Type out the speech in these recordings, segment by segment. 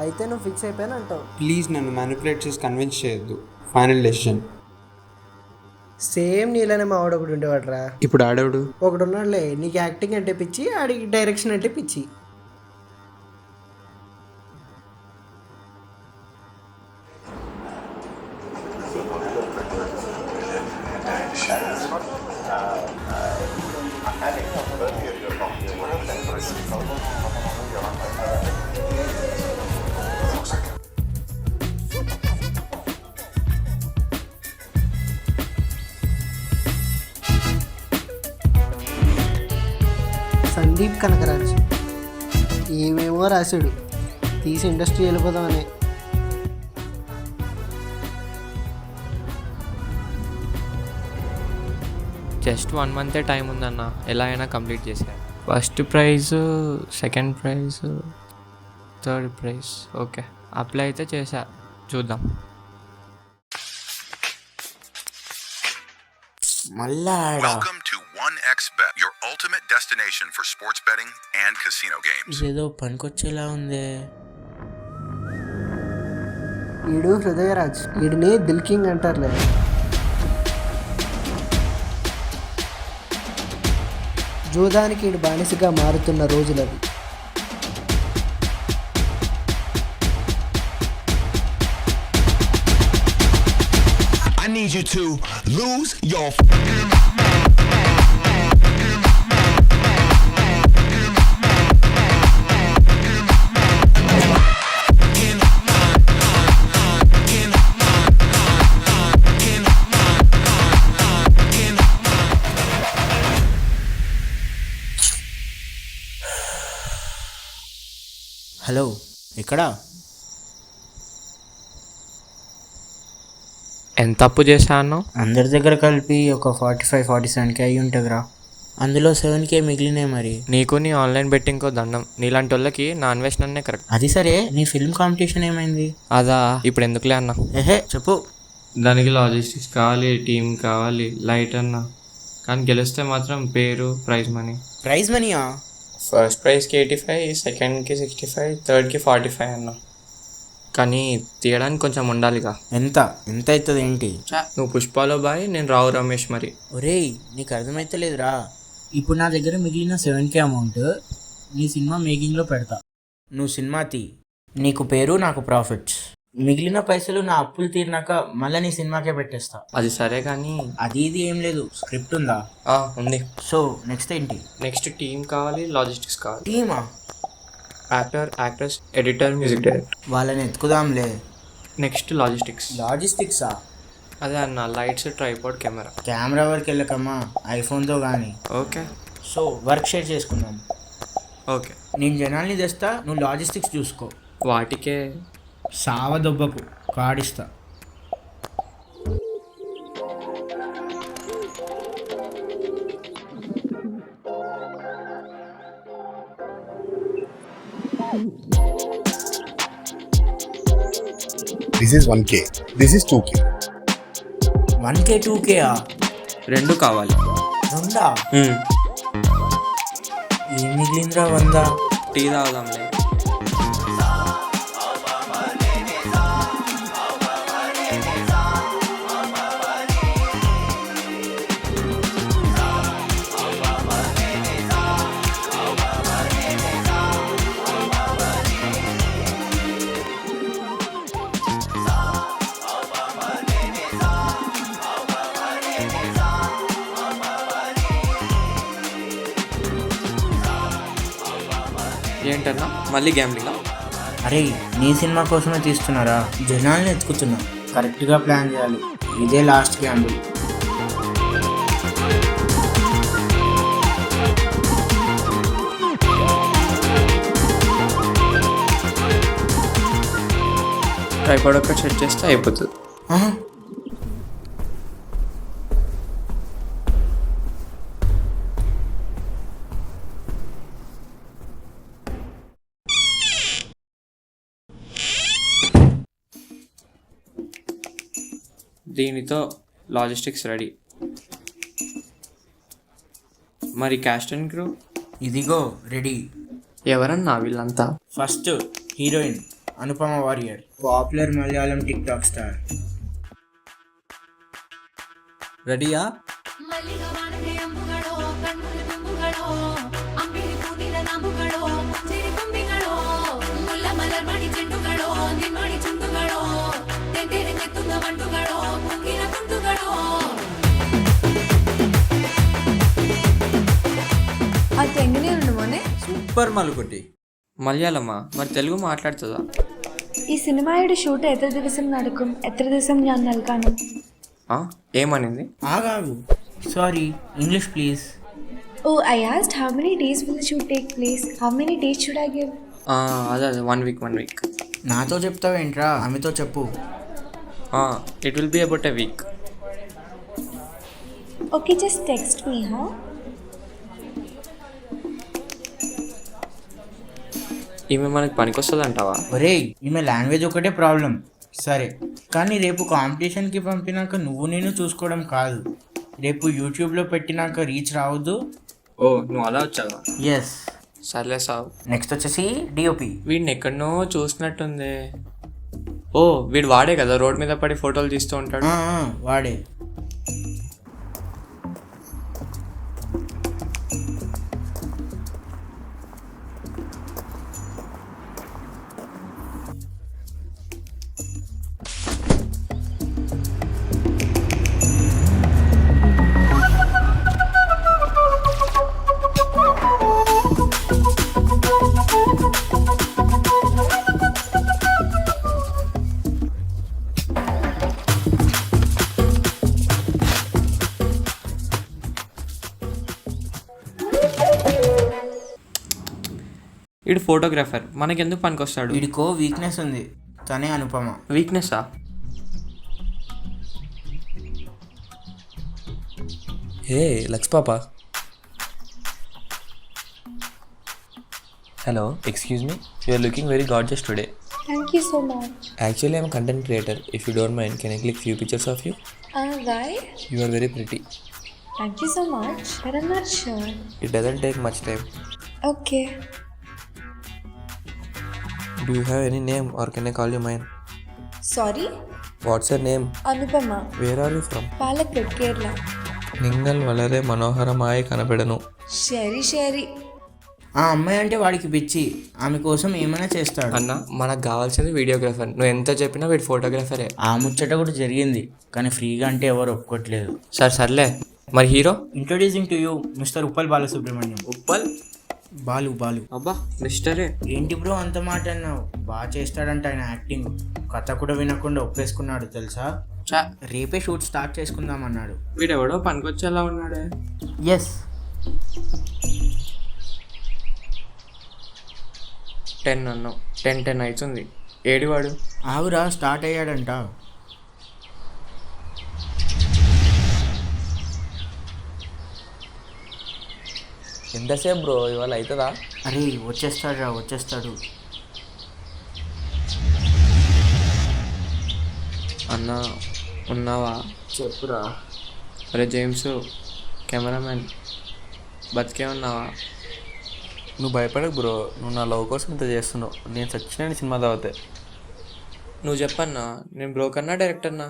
అయితే నువ్వు ఫిక్స్ అయిపోయాను అంటావు. ప్లీజ్ నన్ను మ్యానిపులేట్ చేసి కన్విన్స్ చేయొద్దు. Final decision. సేమ్ నీళ్ళనే మా వాడు ఒకటి ఉండేవాడురా. ఇప్పుడు ఆడవుడు ఒకడు ఉన్నాడులే, నీకు యాక్టింగ్ అంటే పిచ్చి, ఆడికి డైరెక్షన్ అంటే పిచ్చి. సందీప్ కనకరాజ్ ఏమేమో రాశాడు, తీసి ఇండస్ట్రీ వెళ్ళిపోదామని. జస్ట్ 1 మంతే టైం ఉందన్న, ఎలా అయినా కంప్లీట్ చేశాను. First prize, second prize, third prize. Okay, apply అయితే చేశా, చూద్దాం. Welcome to 1xBet, your ultimate destination for sports betting and casino games. ఇదేదో పనికొచ్చేలా ఉందే. ఈడు హృదయరాజ్, ఈడిని దిల్ కింగ్ అంటారులే. జూదానికి ఈడు బానిసగా మారుతున్న రోజులవి. I need you to lose your hello, ఎక్కడా? ఎంత అప్పు చేశాను? అందరి దగ్గర కలిపి ఒక 45-47K అయ్యి ఉంటుందిరా. అందులో 7K మిగిలినాయి. మరి నీకు నీ ఆన్లైన్ బెట్టింగ్కో దండం. నీలాంటి వాళ్ళకి నా అన్వేషణనే కరెక్ట్. అది సరే, నీ ఫిల్మ్ కాంపిటీషన్ ఏమైంది? అదా, ఇప్పుడు ఎందుకులే అన్న. చెప్పు. దానికి లాజిస్టిక్స్ కావాలి, టీం కావాలి, లైట్ అన్న. కానీ గెలిస్తే మాత్రం పేరు, ప్రైజ్ మనీ. ప్రైజ్ మనీయా? ఫస్ట్ ప్రైజ్కి 85, సెకండ్కి 65, థర్డ్కి 45 అన్న. కానీ తీయడానికి కొంచెం ఉండాలిగా. ఎంత అవుతుంది ఏంటి? నువ్వు పుష్పాలో బాయ్, నేను రావు రమేష్. మరి ఒరేయ్, నీకు అర్థమైతలేదురా. ఇప్పుడు నా దగ్గర మిగిలిన 7K అమౌంట్ నీ సినిమా మేకింగ్లో పెడతా. నువ్వు సినిమా తీ, నీకు పేరు, నాకు ప్రాఫిట్స్. మిగిలిన పైసలు నా అప్పులు తీరినాక మళ్ళీ నీ సినిమాకే పెట్టేస్తా. అది సరే, కానీ అది ఇది ఏం లేదు. స్క్రిప్ట్ ఉందా? ఉంది. సో నెక్స్ట్ ఏంటి? నెక్స్ట్ టీం కావాలి, లాజిస్టిక్స్ కావాలి. టీమా? Actor, actress, editor, music director. వాళ్ళని ఎత్తుకుదాంలే. Next logistics. లాజిస్టిక్సా? అదే అన్న, లైట్స్, ట్రైపాడ్, కెమెరా వరకు వెళ్ళకమ్మా, ఐఫోన్తో కానీ. ఓకే. సో వర్క్ షేర్ చేసుకుందాం. ఓకే, నేను జనాల్ని తెస్తా, నువ్వు లాజిస్టిక్స్ చూసుకో. వాటికే సావదొబ్బకు, కాడిస్తా. This is 1K. This is 2K. 1K 2K? రెండు కావాలి. రెండా? ఏం మిగిలిందిరా? 100. టీ తాగుదాంలే. ఏంటన్నా, మళ్ళీ గ్యాంబ్లింగా? అరే, నీ సినిమా కోసమే తీస్తున్నారా? జనాల్ని ఎత్తుకుతున్నా. కరెక్ట్గా ప్లాన్ చేయాలి. ఇదే లాస్ట్ గ్యాంబుల్. ట్రైపాడ్ ఒక్కటి సెట్ చేస్తే అయిపోతుంది. దీనితో లాజిస్టిక్స్ రెడీ. మరి క్యాస్ట్ అండ్ క్రూ? ఇదిగో రెడీ. ఎవరన్నా వీళ్ళంతా? First heroine Anupama Warrier, popular Malayalam TikTok star. రెడీయా? അതെങ്ങനെയുണ്ട് മോനെ? സൂപ്പർ മലുക്കുട്ടി. మలయాళమా? మరి తెలుగు మాట్లాడుతుందా? ഈ സിനിമയുടെ ഷൂട്ട് എത്ര ദിവസം നടക്കും? എത്ര ദിവസം ഞാൻ നൽകാനും? ఏమనింది? ఆగాగు. Sorry, English please. Oh, I asked how many days will the shoot take place? How many days should I give? అదే 1 week. నాతో చెప్తావేంట్రా, ఆమెతో చెప్పు. It will be about a week. Okay, just text me, huh? ఈమె మనకి పనికొస్తుంది అంటావా? ఒరేయ్, ఈమె లాంగ్వేజ్ ఒకటే ప్రాబ్లం. సరే, కానీ రేపు కాంపిటీషన్కి పంపినాక నువ్వు నేను చూసుకోవడం కాదు, రేపు యూట్యూబ్లో పెట్టినాక రీచ్ రావద్దు. నువ్వు అలా వచ్చావా? ఎస్. సర్లే సావు. నెక్స్ట్ వచ్చేసి డిఓపి. వీడిని ఎక్కడనో చూసినట్టుంది. వీడు వాడే కదా రోడ్ మీద పడి ఫోటోలు తీస్తూ ఉంటాడు. వాడే. వీడు ఫోటోగ్రాఫర్, మనకెందుకు పనికొస్తాడు? వీడికో వీక్నెస్ ఉంది, తనే అనుపమ. వీక్నెస్సా? హే లక్స్ పాప. Hello, excuse me, you are looking very gorgeous today. Thank you so much. Actually, I'm a content creator. If you don't mind, can I click few pictures of you? Why? You are very pretty. Thank you so much, but I'm not sure. It doesn't take much time. Okay. Do you have any name or can I call you mine? Sorry? What's your name? Anupama. Where are you from? Palakkad, Kerala. నింగల్ వలరే మనోహరమాయి కనబడను. Sherry. ఆ అమ్మాయి అంటే వాడికి పిచ్చి, ఆమె కోసం ఏమైనా చేస్తాడు. అన్న, మనకు కావాల్సింది వీడియోగ్రాఫర్. నువ్వు ఎంత చెప్పినా వీడు ఫోటోగ్రాఫరే. ఆ ముచ్చట కూడా జరిగింది, కానీ ఫ్రీగా అంటే ఎవరు ఒప్పుకోవట్లేదు. సర్లే. మరి hero? Introducing to you mister Uppal Balasubrahmanyam. Uppal Balu. అబ్బా, మిస్టరే. ఏంటి బ్రో అంత మాట అన్నావు? బాగా చేస్తాడంట ఆయన యాక్టింగ్. కథ కూడా వినకుండా ఒప్పేసుకున్నాడు తెలుసా. రేపే షూట్ స్టార్ట్ చేసుకుందాం అన్నాడు. వీడెవడో పనికొచ్చేలా ఉన్నాడే. ఎస్. 10 అన్నావు, 10 అవుతుంది. ఏడివాడు? ఆవురా, స్టార్ట్ అయ్యాడంట. ఎంతసేపు బ్రో, ఇవాళ అవుతుందా? అరే వచ్చేస్తాడు. అన్న ఉన్నావా? చెప్పురా. అరే జేమ్స్, కెమెరామెన్, బతికే ఉన్నావా? నువ్వు భయపడకు బ్రో, నువ్వు నా లవ్ కోసం ఇంత చేస్తున్నావు. నేను సచ్చినా సినిమా తాగితే. నువ్వు చెప్పన్నా, నేను బ్రోకర్నా డైరెక్టర్నా?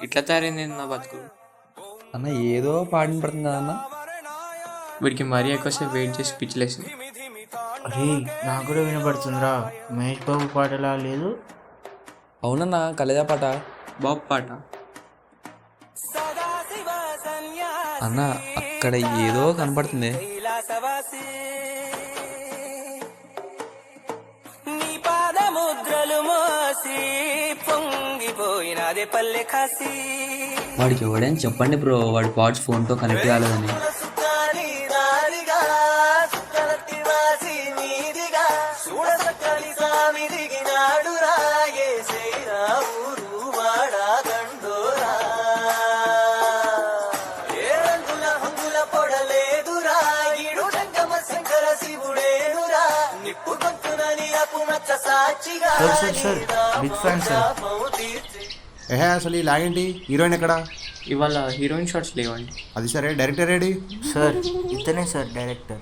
ఇట్లా తయారైంది నా బతుకు. అన్న ఏదో పాడిన పడుతుంది అన్న. వీడికి మరీ ఎక్కువసేపు వెయిట్ చేసి పిచ్చిలేసింది. అరే నాకు కూడా వినపడుతుందిరా, మహేష్ బాబు పాటలా లేదు? అవునన్నా, కలేజా పాట. బాబు పాట. అన్న అక్కడ ఏదో కనపడుతుంది. వాడికి ఎవడని చెప్పండి బ్రో, వాడి పార్ట్స్ ఫోన్తో కనెక్ట్ కాలేదని. Sir big fan sir. అసలు ఈ లాగేంటి? హీరోయిన్ ఎక్కడా? ఇవాళ హీరోయిన్ షాట్స్ లేవండి. అది సరే, డైరెక్టర్ ఏడి? సార్ ఇతనే సార్ డైరెక్టర్.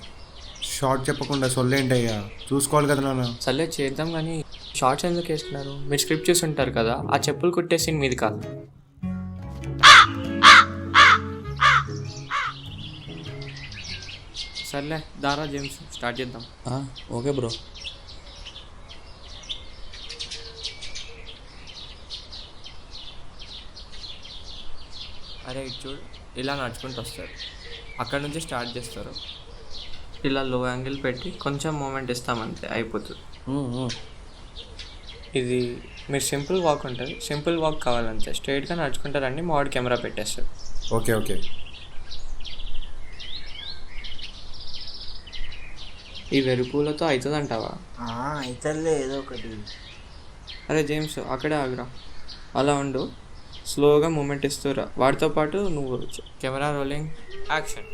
షార్ట్ చెప్పకుండా సొల్లేంటయ్యా, చూసుకోవాలి కదా నాన్న. సర్లే చేద్దాం కానీ షార్ట్స్ ఎందుకు వేసుకున్నారు? మీరు స్క్రిప్ట్ చూసి ఉంటారు కదా, ఆ చెప్పులు కుట్టే సీన్ మీది కాదు. సర్లే దారా జేమ్స్, స్టార్ట్ చేద్దాం. Okay bro. అరే ఇటు చూడు, ఇలా నడుచుకుంటూ వస్తారు, అక్కడ నుంచి స్టార్ట్ చేస్తారు, ఇలా లో యాంగిల్ పెట్టి కొంచెం మూమెంట్ ఇస్తామంతే, అయిపోతుంది. ఇది మీరు సింపుల్ వాక్ ఉంటుంది, సింపుల్ వాక్ కావాలంతే, స్ట్రైట్గా నడుచుకుంటారండి, మోడ్ కెమెరా పెట్టేస్తారు. Okay okay. ఈ వెరుపులతో అవుతుంది అంటావా? అవుతుందిలే ఏదో ఒకటి. అరే జేమ్స్ అక్కడే ఆగురా, అలా ఉండు, స్లోగా మూమెంట్ ఇస్తురా, వాటితో పాటు నువ్వు కెమెరా రోలింగ్ యాక్షన్.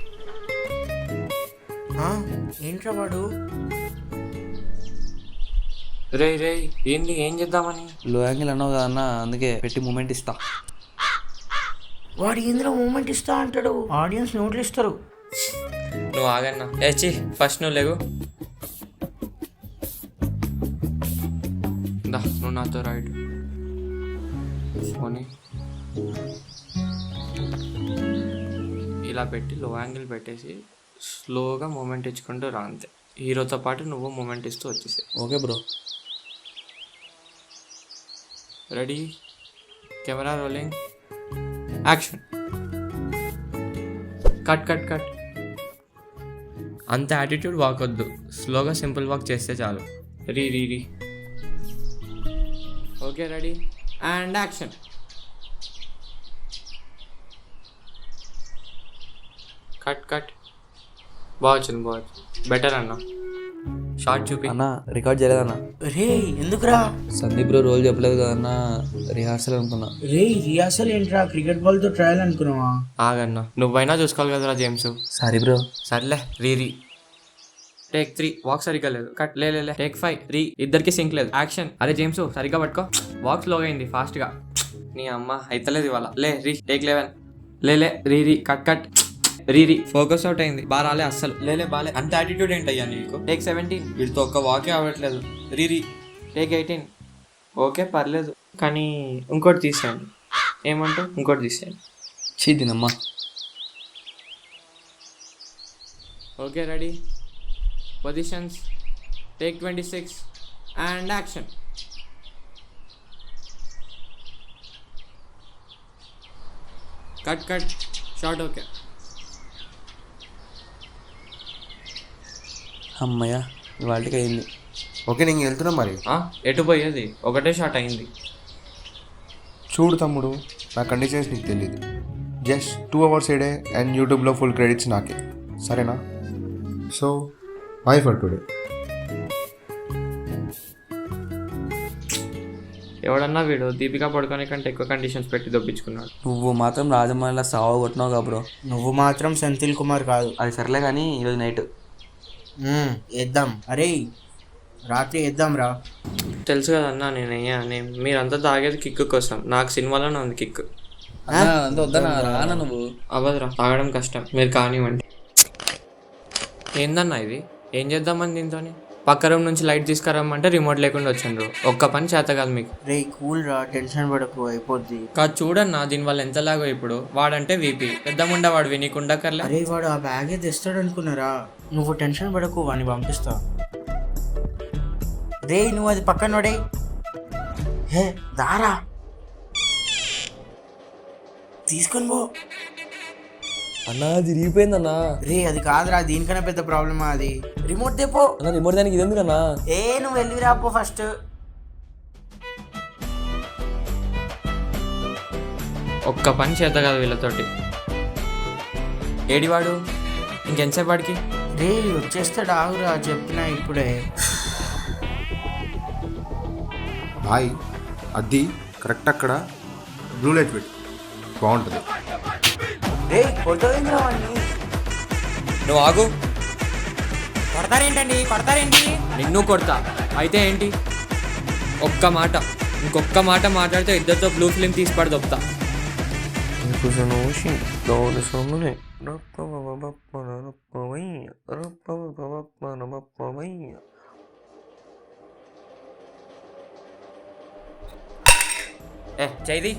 ఏంట్రా వాడు? రే రే ఏంటి, ఏం చేద్దామని? లో యాంగిల్ అన్నావు కదా అన్న, అందుకే పెట్టి మూమెంట్ ఇస్తా. వాడు ఏంద్రా మూమెంట్ ఇస్తా అంటాడు, ఆడియన్స్ నోట్లు ఇస్తారు. నువ్వు ఆగన్నా, ఏచి ఫస్ట్ నువ్వు లేగు, దా నువ్వు నాతో రైట్ పోనీ. ఇలా పెట్టి లో యాంగిల్ పెట్టేసి స్లోగా మూమెంట్ ఇచ్చుకుంటూ రా, అంతే. హీరోతో పాటు నువ్వు మూమెంట్ ఇస్తూ వచ్చేసి. Okay bro. Ready, camera rolling action. Cut cut cut. అంత యాటిట్యూడ్ వాక్ వద్దు, స్లోగా సింపుల్ వాక్ చేస్తే చాలు. Re re re. Okay ready and action. Cut cut. బాగా వచ్చింది, బాగా వచ్చింది, బెటర్ అన్న. షార్ట్ చూపి అన్న. రికార్డ్ చేయలేదన్న. రే ఎందుకురా? సందీప్ బ్రో రోల్ చెప్పలేదు కదన్నా, రిహార్సల్ అనుకున్నా. రే రిహార్సల్ ఏంట్రా, క్రికెట్ బాల్ తో ట్రయల్ అనుకున్నావా? ఆగన్నా, నువ్వైనా చూసుకోవాలి కదరా జేమ్స్. Sorry bro. సర్లే రీ రీ. టేక్ 3 వాక్ సరిగ్గా లేదు, కట్ లే లే. టేక్ 5 రీ, ఇద్దరికి సింక్ లేదు, యాక్షన్. అరే జేమ్స్ సరిగ్గా పట్టుకో, వాక్ స్లోగా అయింది, ఫాస్ట్గా. నీ అమ్మ అయితలేదు ఇవాళ. లే రీ. టేక్ 11 లే లే. Re re. Cut cut. Re re. Focus out అయింది, బాగా రాలే అస్సలు. లేలే బాలే. అంత యాటిట్యూడ్ ఏంటయ్యా నీకు? టేక్ 17 వీడితో ఒక్క వాకే అవ్వట్లేదు. రీ రీ. టేక్ 18 ఓకే పర్లేదు, కానీ ఇంకోటి తీసేయండి. ఏమంటావు? ఇంకోటి తీసేయండి. చీదినమ్మా. Okay ready, positions, take 26 and action. Cut cut. Shot okay. అమ్మయ్య ఇవాళకి అయింది. ఓకే నేను వెళ్తున్నా మరి. ఎటు పోయేది, ఒకటే షాట్ అయింది. చూడు తమ్ముడు, నా కండిషన్స్ నీకు తెలియదు. Just 2 hours a day and యూట్యూబ్లో ఫుల్ క్రెడిట్స్ నాకే, సరేనా? So by for today. ఎవడన్నా వీడు దీపికా పడుకోనే కంటే ఎక్కువ కండిషన్స్ పెట్టి దొప్పించుకున్నాడు. నువ్వు మాత్రం రాజమౌళిలా సావ కొట్టినావు కదా బ్రో. నువ్వు మాత్రం సెంథిల్ కుమార్ కాదు. అది సర్లే కానీ ఈరోజు నైట్ వేద్దాం. అరే రాత్రి వేద్దాం రా. తెలుసు కదా అన్న, నేను మీరంతా తాగేది కిక్ కోసం, నాకు సినిమాలోనే ఉంది కిక్. అంత వద్దనా, రానా నువ్వు. అవ్వదురా, తాగడం కష్టం, మీరు కానివ్వండి. ఏందన్నా ఇది, ఏం చేద్దామని దీంతో? పక్క రూమ్ నుంచి లైట్ తీసుకురమ్మంటే రిమోట్ లేకుండా వచ్చిండ్రు, ఒక్క పని చేత కాదు మీకు. రే కూల్ రా, టెన్షన్ పడకు, అయిపోద్ది. కాదు చూడన్నా, దీనివల్ల ఎంతలాగో. ఇప్పుడు వాడంటే వీపీ పెద్దముండ, వాడు వినీకుండా కర్లే. అరే వాడు ఆ బ్యాగే తెస్తాడు అనుకున్నారా? నువ్వు టెన్షన్ పడకు, వాడిని పంపిస్తా. రే నువ్వు అది పక్కన నోడే. హే దారా తీసుకొని పో. అన్నా అది రిగిపోయిందన్నా. రే అది కాదురా, దీనికన్నా పెద్ద ప్రాబ్లమా అది. రిమోట్ తెపో. అన్న రిమోట్ దానికి ఇది ఎందుకన్నా? నువ్వు వెళ్ళి రాపో ఫస్ట్. ఒక్క పని చేత కాదు వీళ్ళతోటి. ఏడివాడు ఇంకెంతసేపు వాడికి? రే వచ్చేస్తాడు, ఆగురా, చెప్పినా ఇప్పుడే. బాయ్, అది కరెక్ట్ అక్కడ బ్లూ లైట్ పెట్టు, బాగుంటుంది. రే కొడతావేంద్రా వాడిని. నువ్వు ఆగు. కొడతారేంటి? నిన్ను కొడతా. అయితే ఏంటి? ఒక్క మాట, ఇంకొక్క మాట మాట్లాడితే ఇద్దరితో బ్లూ ఫిలిం తీసి పడి దొప్పుతా. చైది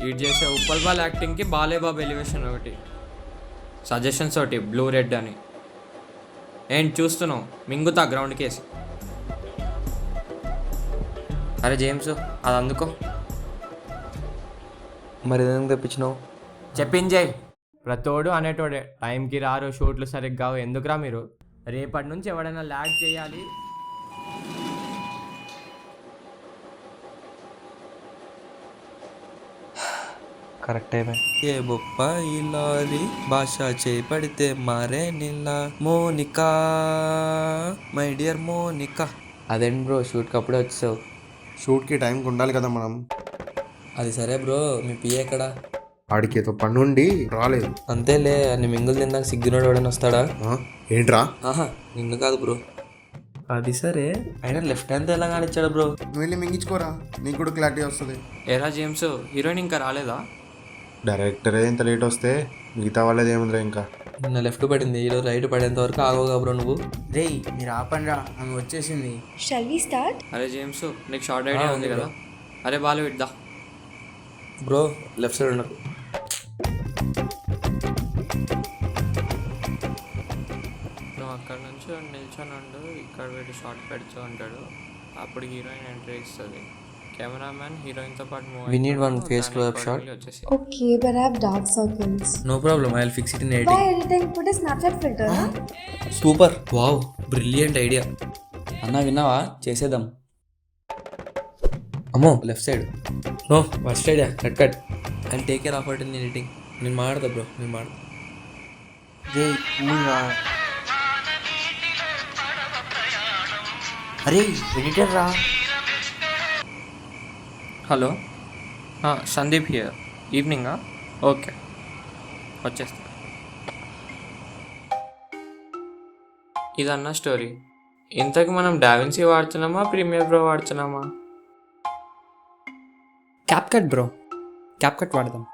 ఈడ్ చేసే ఉప్పల్ బాల్ యాక్టింగ్కి బాలేబాబు ఎలివేషన్ ఒకటి, సజెషన్స్ ఒకటి బ్లూ రెడ్ అని. ఏంటి చూస్తున్నావు, మింగుతా గ్రౌండ్ కేసి. అరే జేమ్స్ అది అందుకో. మరి ఏదైనా తెప్పించినావు? చెప్పింజయ్. ప్రతోడు అనేటోడే టైంకి రారు, షూట్లు సరిగ్గా ఎందుకురా మీరు. రేపటి నుంచి ఎవడైనా ల్యాగ్ చేయాలి. కరెక్ట్ అయిపోయి. ఏ బొప్ప ఇలాది భాష చేపడితే మారే నిల్లా మోనికా, మై డియర్ మోనికా. అదేంటి బ్రో షూట్కి అప్పుడే వచ్చావు? షూట్కి టైంకి ఉండాలి కదా మనం. అది సరే బ్రో, మీ పిఏ ఎక్కడా? ఆడికి ఏదో పన్నుండి రాలేదు. అంతేలే, అన్ని మింగులు తిన్నాక సిగ్గునోడు ఎవడైనా వస్తాడా? ఏంట్రా? ఆహా నిన్ను కాదు బ్రో. అది సరే, అయినా లెఫ్ట్ హ్యాండ్ ఎలా కానిచ్చాడు బ్రో? నువ్వు వెళ్ళి మింగించుకోరా, నీకు కూడా క్లారిటీ వస్తుంది. ఏరా జేమ్స్, హీరోయిన్ ఇంకా రాలేదా? డైరెక్టరే ఇంత లేట్ వస్తే మిగతా వాళ్ళది ఏముందిరా ఇంకా. నిన్న లెఫ్ట్ పడింది, ఈరోజు రైట్ పడేంత వరకు ఆగోగా బ్రో నువ్వు. రేయ్ మీరు ఆపండి రా, ఆమె వచ్చేసింది. Shall we start? అరే జేమ్స్ నీకు షార్ట్ ఐడియా ఉంది కదా. అరే బాలు ఇద్దా బ్రో లెఫ్ట్ సైడ్ ఉండకు. నువ్వు అక్కడ నుంచి నిల్చొని ఉండు, ఇక్కడ పెట్టి షార్ట్ పెడుతూ ఉంటాడు, అప్పుడు హీరోయిన్ ఎంట్రీ ఇస్తుంది. కెమెరామ్యాన్ హీరోయిన్తో పాటు We need one face close-up shot. వచ్చేసి. Okay, but I have dark circles. No problem, I will fix it in By ఎడిటింగ్. editing, put a Snapchat filter, huh? Super, wow, brilliant idea. అన్నా విన్నావా, చేసేద్దాం. అమ్మో left side. No first idea, cut. I take care of it in ఎడిటింగ్. నేను మాడతా bro, నేను మాడతా. రేయ్ కూల్గా. అరే ఎడిటర్ రా. Hello Sandeep here. ఈవినింగా? ఓకే వచ్చేస్తా. ఇదన్న స్టోరీ. ఇంతకు మనం డావిన్సీ వాడుతున్నామా, ప్రీమియర్ ప్రో వాడుతున్నామా? క్యాప్కట్ బ్రో, క్యాప్కట్ వాడదాం.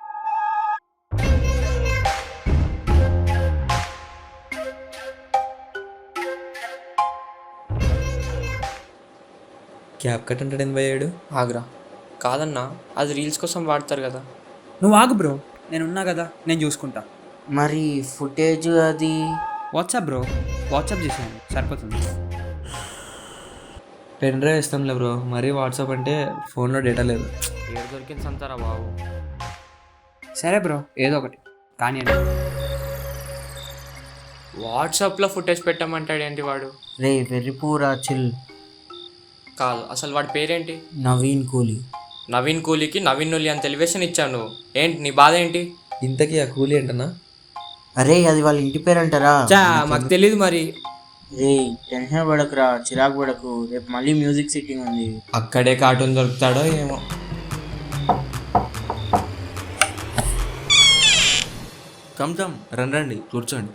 క్యాప్ కట్ అంటాడు ఎంత పోయాడు? ఆగ్రా కాదన్నా, అది రీల్స్ కోసం వాడతారు కదా. నువ్వు ఆగు బ్రో, నేను ఉన్నా కదా, నేను చూసుకుంటా. మరి ఫుటేజ్ అది వాట్సాప్ బ్రో, వాట్సాప్ చేసాను సరిపోతుంది. పెన్ డ్రైవ్ ఇస్తాంలే బ్రో, మరీ వాట్సాప్ అంటే ఫోన్లో డేటా లేదు. ఏడు దొరికింది సంతారా బాబు. సరే బ్రో, ఏదో ఒకటి కానీ వాట్సాప్లో ఫుటేజ్ పెట్టమంటాడు ఏంటి వాడు? రే వెర్రిపూరా చిల్. కాదు, అసలు వాడి పేరేంటి? నవీన్ కూలీ. నవీన్ కూలీకి నవీన్ నులి అంత ఎలివేషన్ ఇచ్చావు నువ్వు. ఏంటి నీ బాధ ఏంటి? ఇంతకీ ఆ కూలీ ఏంటన్నా? అరే అది వాళ్ళ ఇంటి పేరు అంటారా? మాకు తెలీదు మరి. రే టెన్షన్ పడకురా, చిరాకు పడకు, రేపు మళ్ళీ మ్యూజిక్ సిట్టింగ్ ఉంది. అక్కడే కార్టూన్ దొరుకుతాడో ఏమో. కమ్ రండి కూర్చోండి.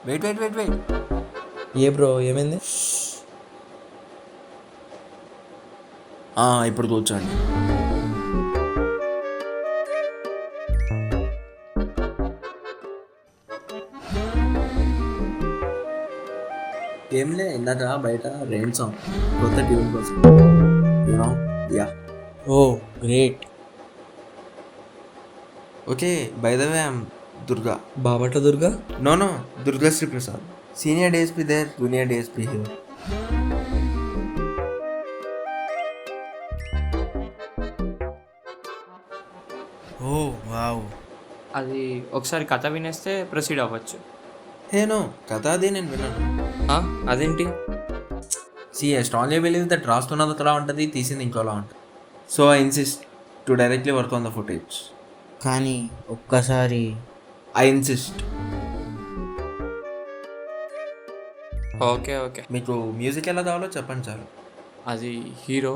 వెయిట్. ఏ బ్రో ఏమైంది? ఇప్పుడు కూర్చోండి. ఏంలే, ఇందాక బయట రెయిన్ సాంగ్ కొత్త ట్యూన్ కోసం. You know ya. Oh great. Okay, by the way I'm Durga. Bapatla Durga? No Durgashree Prasad. Senior DSP there, junior DSP here. Oh wow. అది ఒకసారి కథ వినేస్తే ప్రొసీడ్ అవ్వచ్చు. నో కథ అదే నేను విన్నాను. అదేంటి? ఐ స్ట్రాంగ్లీ బిలీవ్ దట్ రాస్తున్నది ఒకలా ఉంటుంది, తీసింది ఇంకోలా ఉంటుంది. So I insist to directly work on the footage. కానీ ఒక్కసారి ఐ ఇన్సిస్ట్. ఓకే మీకు మ్యూజిక్ ఎలా కావాలో చెప్పండి చాలు. అది హీరో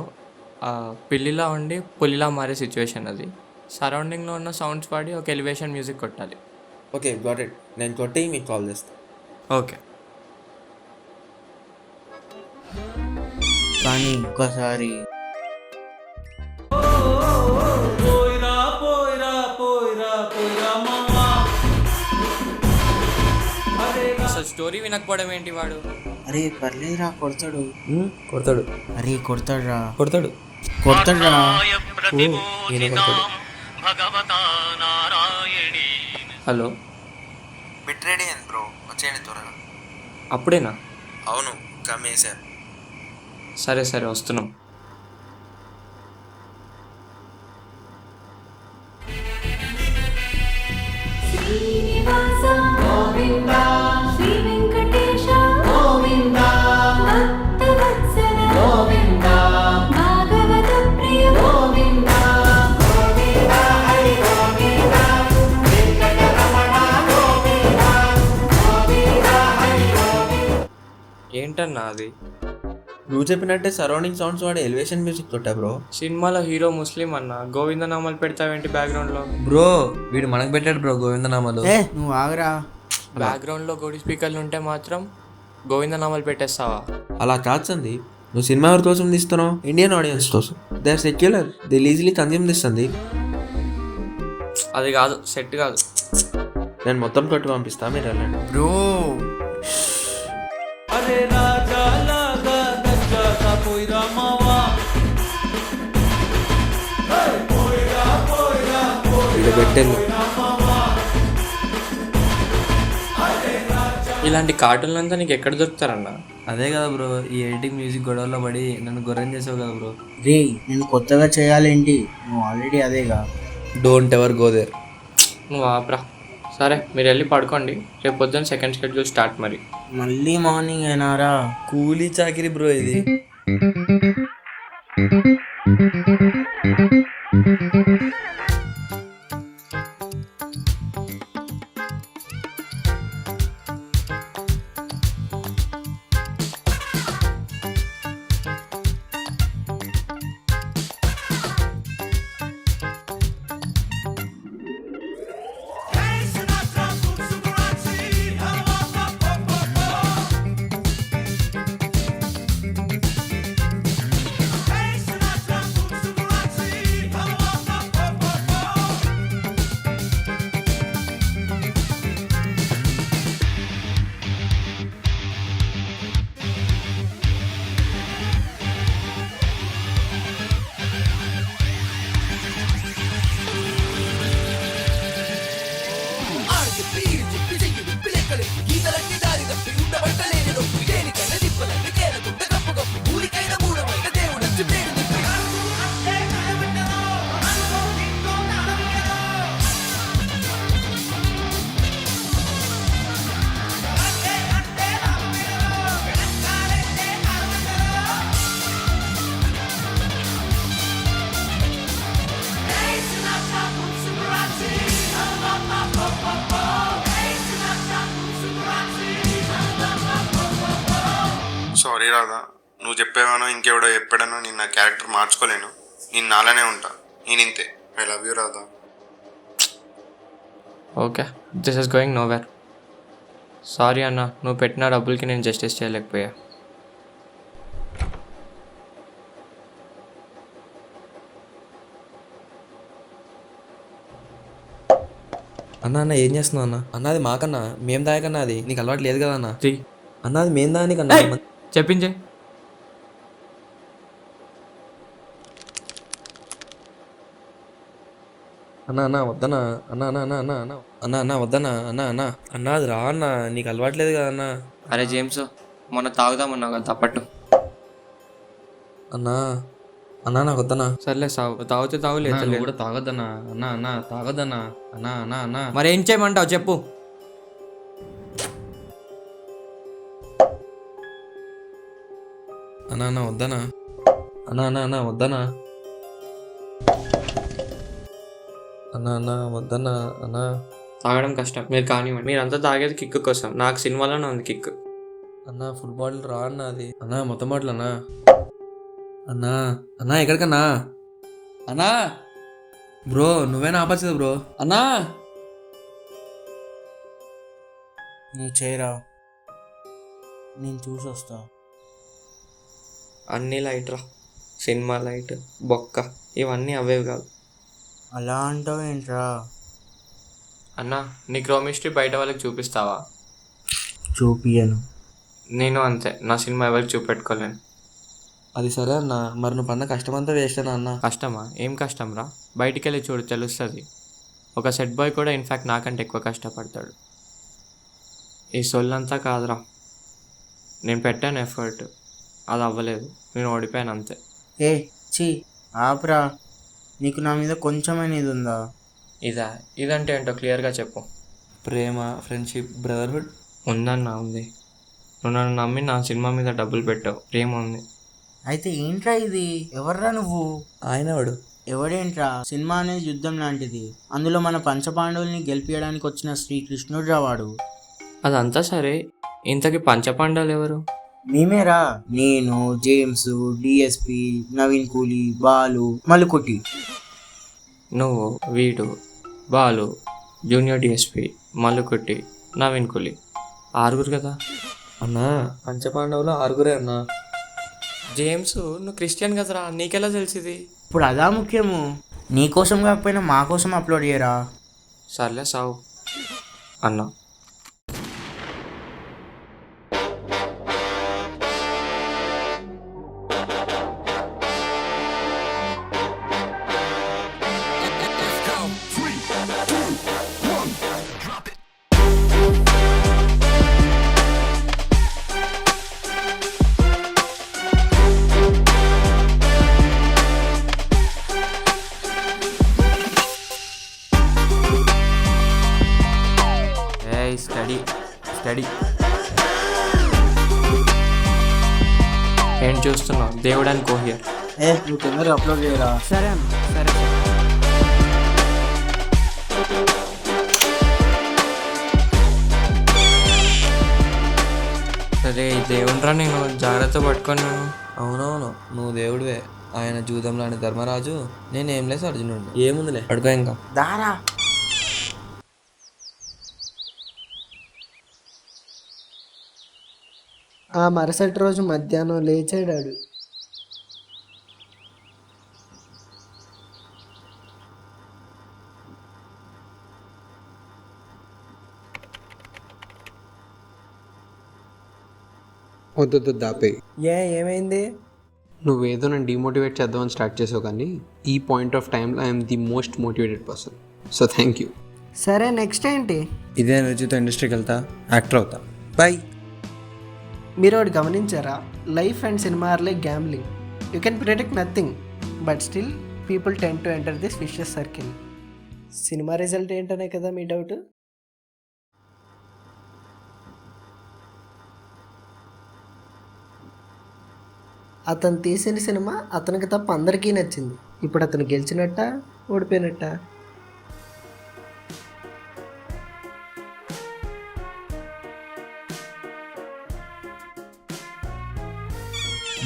పిల్లిలా ఉండి పులిలా మారే సిచ్యువేషన్. అది సరౌండింగ్లో ఉన్న సౌండ్స్ పాడి ఒక ఎలివేషన్ మ్యూజిక్ కొట్టాలి. Okay got it. నేను కొట్టి మీకు కాల్ చేస్తాను. ఓకే. కానీ ఒక్కసారి స్టోరీ వినకపోవడం ఏంటి వాడు? అరే పర్లేదురా, కొడతాడు. కొడతాడు అరే కొడతాడురా, కొడతాడు కొడతాడురా. ఈయన కొడతాడు. హలో, బిట్ రెడీ అయింది బ్రో, వచ్చేయండి త్వరగా. అప్పుడేనా? అవును, కమ్మేశారు. సరే సరే వస్తున్నాం. ఏంటన్నా అది? నువ్వు చెప్పినట్టే సరౌండింగ్ సౌండ్స్ వాడే ఎలివేషన్ మ్యూజిక్ తోటా బ్రో. సినిమాలో హీరో ముస్లిం అన్న, గోవిందనామాలు పెడతావేంటి బ్యాక్గ్రౌండ్లో? బ్రో వీడు మనకు పెట్టాడు బ్రో గోవిందనామాలు. నువ్వు ఆగరా. బ్యాక్గ్రౌండ్లో గోడి స్పీకర్లు ఉంటే మాత్రం గోవిందనామాలు పెట్టేస్తావా? అలా కాదు సందీప్, నువ్వు సినిమా ఎవరి కోసం తీస్తున్నావు? ఇండియన్ ఆడియన్స్ కోసం. They are secular, they easily consume this Sandeep. అది కాదు, సెట్ కాదు. నేను మొత్తం కొట్టి పంపిస్తా, మీరు వెళ్ళండి. బ్రో వీడు పెట్టేళ్ళు. ఇలాంటి కార్టూన్లు అంతా నీకు ఎక్కడ దొరుకుతారన్న? అదే కదా బ్రో, ఈ ఎడిటింగ్ మ్యూజిక్ గొడవలో పడి నన్ను గొర్రెం చేసావు కదా బ్రో. రే నేను కొత్తగా చేయాలేంటి, నువ్వు ఆల్రెడీ అదేగా. Don't ever go there. నువ్వు ఆప్రా. సరే మీరు వెళ్ళి పడుకోండి, రేపు పొద్దున్న సెకండ్ షెడ్యూల్ స్టార్ట్. మరి మళ్ళీ మార్నింగ్ అయినారా? కూలీ చాకిరి బ్రో ఇది. సారీ రాధా, నువ్వు చెప్పేవానో ఇంకెవడో చెప్పాడనో నేను నా క్యారెక్టర్ మార్చుకోలేను. నేను నాలానే ఉంటా, నేను ఇంతే. I love you Radha. Okay, this is going nowhere. Sorry అన్న, నువ్వు పెట్టిన డబ్బులకి నేను జస్టిస్ చేయలేకపోయా. అన్న అన్న ఏం చేస్తున్నావు అన్న? అన్నది మాకన్నా మేం దాయకన్నా, అది నీకు అలవాటు లేదు కదా అన్న. త్రీ అన్నది మేం దానికన్నా. చెప్పించే. అన్న అన్న వద్దనా, అన్న అన్న అన్న అన్న అన్న అన్న అన్న వద్దనా, అన్న అన్న అన్న అది రా అన్న, నీకు అలవాట్లేదు కదా అన్న. అరే జేమ్స్, మొన్న తాగుదామన్నావు కదా తప్పట్టు. అన్న అన్న నాకు వద్దనా. సర్లే తాగితే తాగులేదు కూడా తాగొద్దన్నా. అన్న అన్న తాగొద్దన్నా. అన్న అన్న అన్న మరి ఏం చేయమంటావు చెప్పు. అన్న అన్న వద్దనా. అన్న అన్న అన్న వద్దనా. అన్న అన్న వద్దన్నా అన్న. తాగడం కష్టం, మీరు కానివ్వండి. మీరంతా తాగేది కిక్ కోసం, నాకు సినిమాలోనే ఉంది కిక్. అన్న ఫుల్ బాటిల్ రా అన్న అది. అన్న మొత్తం బాటిల్ అన్నా. అన్నా అన్నా ఎక్కడికన్నా? అన్నా బ్రో నువ్వేనా ఆపచ్చు కదా బ్రో. అన్నా నువ్వు చేయరా, నేను చూసి వస్తా. అన్నీ లైట్ రా, సినిమా లైట్, బొక్క, ఇవన్నీ అవేవి కాదు. అలా అంటావు ఏంట్రా? అన్నా నీ క్రోమిస్ట్రీ బయట వాళ్ళకి చూపిస్తావా? చూపియను. నేను అంతే, నా సినిమా ఎవరికి చూపెట్టుకోలేను. అది సరే అన్న, మరి నువ్వు పన్న కష్టమంతా వేస్టేనా అన్న? కష్టమా? ఏం కష్టం రా, బయటికి వెళ్ళి చూడు తెలుస్తుంది. ఒక సెట్ బాయ్ కూడా ఇన్ఫ్యాక్ట్ నాకంటే ఎక్కువ కష్టపడతాడు. ఈ సొల్లంతా కాదురా, నేను పెట్టాను ఎఫర్ట్, అది అవ్వలేదు, నేను ఓడిపోయాను అంతే. ఏ చీ ఆపురా, నీకు నా మీద కొంచెమైనా ఇది ఉందా? ఇదంటే ఏంటో క్లియర్గా చెప్పు. ప్రేమ, ఫ్రెండ్షిప్, బ్రదర్హుడ్ ఉందన్నా, ఉంది. నువ్వు నన్ను నమ్మి నా సినిమా మీద డబ్బులు పెట్టావు, ప్రేమ ఉంది. అయితే ఏంట్రా ఇది? ఎవర్రా నువ్వు? ఆయన వాడు. ఎవడేంట్రా? సినిమా అనేది యుద్ధం లాంటిది, అందులో మన పంచపాండవుల్ని గెలిపించడానికి వచ్చిన శ్రీకృష్ణుడు వాడు. అదంతా సరే, ఇంతకీ పంచపాండవులు ఎవరు? మేమేరా, నేను, జేమ్స్, డిఎస్పి, నవీన్ కూలీ, బాలు, మలుకుటి. నువ్వు, వీడు, బాలు, జూనియర్ డిఎస్పి, మల్లుకుట్టి, నవీన్ కులి, 6 కదా అన్నా పంచపాండవులు 6 అన్నా. జేమ్స్, నువ్వు క్రిస్టియన్ కదరా, నీకెలా తెలిసింది? ఇప్పుడు అదా ముఖ్యము, నీకోసం కాకపోయినా మా కోసం అప్లోడ్ చేయరా. సర్లే సావు అన్నా. స్టడీ స్టడీ ఏం చూస్తున్నావు? దేవుడు అని కోహియర్. నువ్వు తొందరగా అప్లోడ్ చేయరా. సరే అన్న, సరే. సరే దేవుడురా, నేను జాగ్రత్త పట్టుకొని. అవునవును, నువ్వు దేవుడివే. ఆయన జూదం లాంటి ధర్మరాజు, నేనేం లేదు అర్జునుడు. ఏముందిలే, పడుకో ఇంకా. దారా ఆ మరుసటి రోజు మధ్యాహ్నం లేచాడాడు. వద్దు దాపే. ఏమైంది? నువ్వేదో నన్ను డిమోటివేట్ చేద్దామని స్టార్ట్ చేసావు, కానీ ఈ పాయింట్ ఆఫ్ టైంలో I'm the most motivated person. So thank you. సరే, నెక్స్ట్ ఏంటి? ఇదే రుచితో ఇండస్ట్రీకి వెళ్తా, యాక్టర్ అవుతా. బాయ్. మీరు ఒకటి గమనించారా? Life and cinema are like gambling. You can predict nothing, but still people tend to enter this vicious circle. Cinema result ఏంటనే కదా మీ డౌట్? అతను తీసిన సినిమా అతనికి తప్ప అందరికీ నచ్చింది. ఇప్పుడు అతను గెలిచినట్ట, ఓడిపోయినట్ట?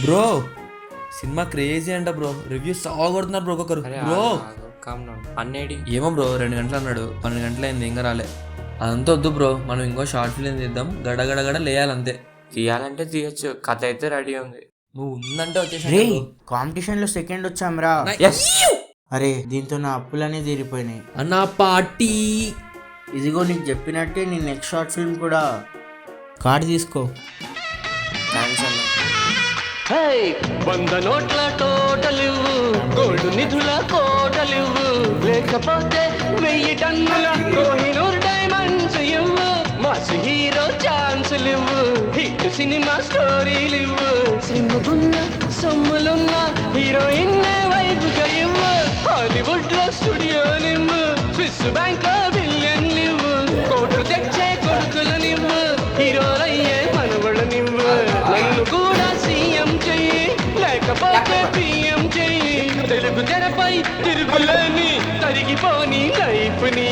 బ్రో సినిమా క్రేజీ అంట బ్రో, రివ్యూస్ సాగొడుతున్నారు బ్రో ఒక్కొక్కరు. బ్రో అన్నేడి ఏమో బ్రో, 2 గంటలు అన్నాడు, 12 గంటలు అయింది ఇంకా రాలే. అదంతా వద్దు బ్రో, మనం ఇంకో షార్ట్ ఫిలిం తీద్దాం, గడగడగడ లేయాలంతే. తీయాలంటే తీయచ్చు, కథ అయితే రెడీ ఉంది. నువ్వు ఉందంటే వచ్చేసి. కాంపిటీషన్ లో సెకండ్ వచ్చాంరా. అరే దీంతో నా అప్పులన్నీ తీరిపోయినాయి అన్న. పార్టీ ఇదిగో నీకు చెప్పినట్టే నీ నెక్స్ట్ షార్ట్ ఫిల్మ్ కూడా. కార్డు తీసుకో. థ్యాంక్స్ అన్న. 100 నోట్ల టోటలివ్వు, గోల్డ్ నిధుల కోటలివ్వు, లేకపోతే 1000 టన్నుల కోహినూర్ డైమండ్స్ ఇవ్వు, మాస్ హీరో ఛాన్సులివ్వు, హిట్ సినిమా స్టోరీలివ్వు, సిమ్ముకున్న సొమ్ములున్న హీరోయిన్ వైపుగా ఇవ్వు, హాలీవుడ్ లో స్టూడియో నివ్వు, స్విస్ బ్యాంక్ లో బిలియన్లివ్వు, కోట్లు తెచ్చే కొడుకులనివ్వు, హీరోలయ్యే మనవళ్ళనివ్వు, నన్ను కూడా సీఎం చెయ్యి, లేకపోతే పిఎం చెయ్యి, తెలుగు తెరపై తిరుగులేని తరిగిపోని లైఫ్ ని.